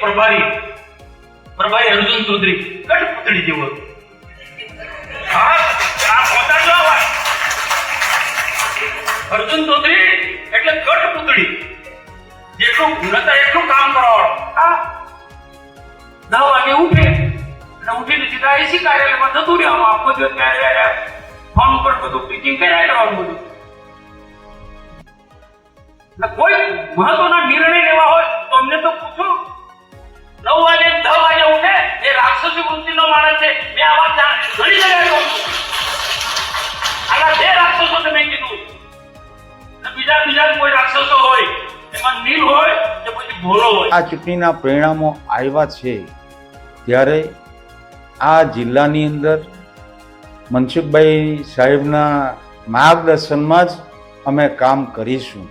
પ્રભારી અર્જુન ચૌધરી કઠપુતળી જેવો હતો. હા, આ પહોંચાડજો આ વાત. અર્જુન ચૌધરી એટલે કઠપુતળી, જેટલું નતા એટલું કામ કરવાવાળો. હા, 10 વાગે ઉઠે અને ઉઠીને સીધા એસી કાર્યાલયમાં જતું રહેવામાં, આખો દિવસ ત્યારે ફોન પર બધું પિચિંગ કર્યા કરવાનું બધું. કોઈ મહત્વના નિર્ણય લેવા હોય તો અમને તો પૂછો. 9 વાગે 10 વાગે ઉઠે એ રાક્ષસી વૃત્તિનો માણસ છે. મેં આ વાત ઘણી જગ્યાએ આના 2 રાક્ષસો તમે કીધું, બીજા કોઈ રાક્ષસો હોય, એમાં નીલ હોય કે પછી ભોળો હોય. આ ચૂંટણીના પરિણામો આવ્યા છે ત્યારે આ જિલ્લાની અંદર મનસુખભાઈ સાહેબના માર્ગદર્શનમાં જ અમે કામ કરીશું.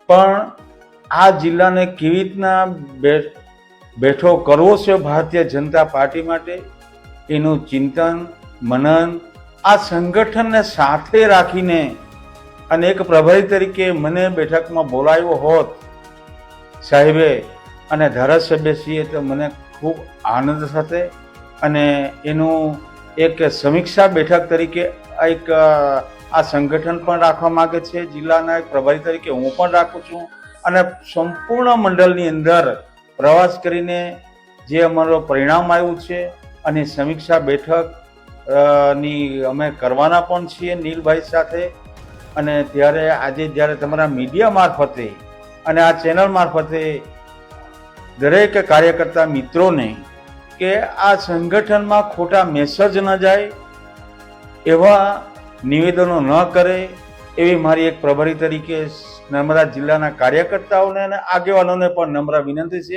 પણ આ જિલ્લાને કેવી રીતના બેઠો કરવો છે ભારતીય જનતા પાર્ટી માટે, એનું ચિંતન મનન આ સંગઠનને સાથે રાખીને અને એક પ્રભારી તરીકે મને બેઠકમાં બોલાવ્યો હોત સાહેબે અને ધારાસભ્યશ્રીએ, તો મને ખૂબ આનંદ થશે. અને એનું એક સમીક્ષા બેઠક તરીકે એક આ સંગઠન પણ રાખવા માંગે છે. જિલ્લાના એક પ્રભારી તરીકે હું પણ રાખું છું અને સંપૂર્ણ મંડળની અંદર પ્રવાસ કરીને જે અમારું પરિણામ આવ્યું છે અને સમીક્ષા બેઠક ની અમે કરવાના પણ છીએ નીલભાઈ સાથે. અને ત્યારે આજે જ્યારે તમારા મીડિયા મારફતે અને આ ચેનલ મારફતે દરેક કાર્યકર્તા મિત્રોને કે આ સંગઠનમાં ખોટા મેસેજ ન જાય, એવા નિવેદનો ન કરે, એવી મારી એક પ્રભારી તરીકે નર્મદા જિલ્લાના કાર્યકર્તાઓને અને આગેવાનોને પણ નમ્ર વિનંતી છે.